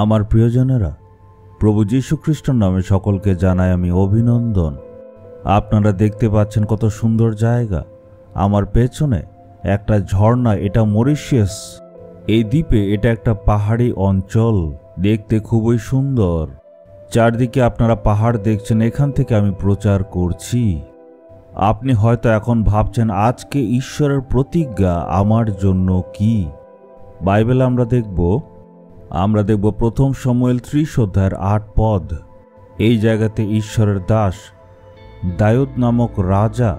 আমার প্রিয়জনেরা, প্রভু যীশু খ্রিস্টের নামে সকলকে জানাই আমি অভিনন্দন। আপনারা দেখতে পাচ্ছেন কত সুন্দর জায়গা। আমার পেছনে একটা ঝর্ণা, এটা মরিশিয়াস। এই দ্বীপে এটা একটা পাহাড়ি অঞ্চল, দেখতে খুবই সুন্দর। চারদিকে আপনারা পাহাড় দেখছেন, এখান থেকে আমি প্রচার করছি। আপনি হয়তো এখন ভাবছেন আজকে ঈশ্বরের প্রতিজ্ঞা আমার জন্য কি। বাইবেলে আমরা দেখব 1 শমূয়েল 30 অধ্যায়ের 8 পদ। এই জায়গাতে ঈশ্বরের দাস দাউদ নামক রাজা,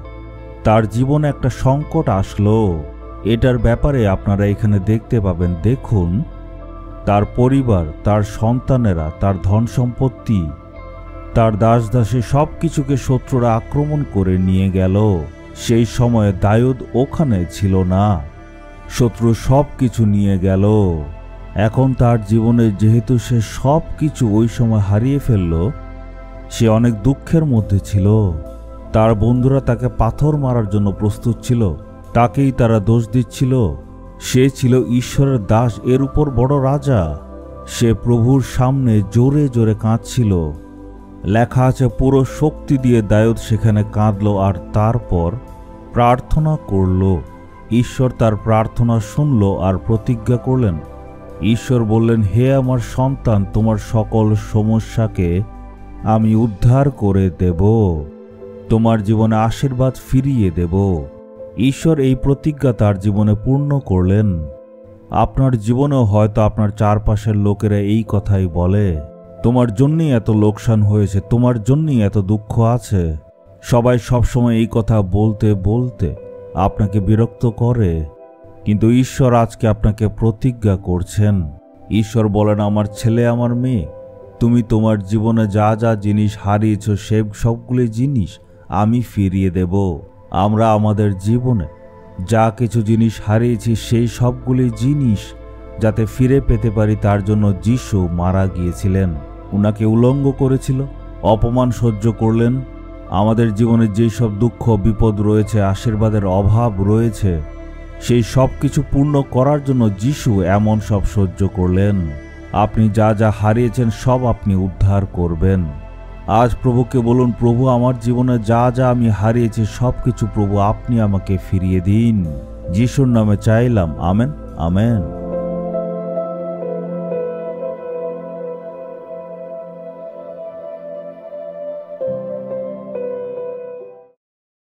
তার জীবনে একটা সংকট আসলো। এটার ব্যাপারে আপনারা এখানে দেখতে পাবেন। দেখুন, তার পরিবার, তার সন্তানেরা, তার ধন সম্পত্তি, তার দাস দাসী সব কিছুকে শত্রুরা আক্রমণ করে নিয়ে গেল। সেই সময়ে দাউদ ওখানে ছিল না, শত্রু সব কিছু নিয়ে গেল। এখন তার জীবনে যেহেতু সে সব কিছু ওই সময় হারিয়ে ফেলল, সে অনেক দুঃখের মধ্যে ছিল। তার বন্ধুরা তাকে পাথর মারার জন্য প্রস্তুত ছিল, তাকেই তারা দোষ দিচ্ছিল। সে ছিল ঈশ্বরের দাস, এর উপর বড় রাজা। সে প্রভুর সামনে জোরে জোরে কাঁদছিল। লেখা আছে, পুরো শক্তি দিয়ে দাউদ সেখানে কাঁদল আর তারপর প্রার্থনা করল। ঈশ্বর তার প্রার্থনা শুনল আর প্রতিজ্ঞা করলেন। ঈশ্বর বললেন, হে আমার সন্তান, তোমার সকল সমস্যাকে আমি উদ্ধার করে দেব, তোমার জীবনে আশীর্বাদ ফিরিয়ে দেব। ঈশ্বর এই প্রতিজ্ঞা তার জীবনে পূর্ণ করলেন। আপনার জীবনেও হয়তো আপনার চারপাশের লোকেরা এই কথাই বলে, তোমার জন্যই এত লোকসান হয়েছে, তোমার জন্যই এত দুঃখ আছে। সবাই সবসময় এই কথা বলতে বলতে আপনাকে বিরক্ত করে, কিন্তু ঈশ্বর আজকে আপনাকে প্রতিজ্ঞা করছেন। ঈশ্বর বলেন, আমার ছেলে, আমার মেয়ে, তুমি তোমার জীবনে যা যা জিনিস হারিয়েছ সে সবগুলি জিনিস আমি ফিরিয়ে দেব। আমরা আমাদের জীবনে যা কিছু জিনিস হারিয়েছি সেই সবগুলি জিনিস যাতে ফিরে পেতে পারি, তার জন্য যিশু মারা গিয়েছিলেন। উনাকে উলঙ্গ করেছিল, অপমান সহ্য করলেন। আমাদের জীবনে যেই সব দুঃখ বিপদ রয়েছে, আশীর্বাদের অভাব রয়েছে, সেই সব কিছু পূর্ণ করার জন্য যিশু এমন সব সহ্য করলেন। আপনি যা যা হারিয়েছেন সব আপনি উদ্ধার করবেন। আজ প্রভুকে বলুন, প্রভু আমার জীবনে যা যা আমি হারিয়েছি সব কিছু প্রভু আপনি আমাকে ফিরিয়ে দিন। যিশুর নামে চাইলাম, আমেন, আমেন।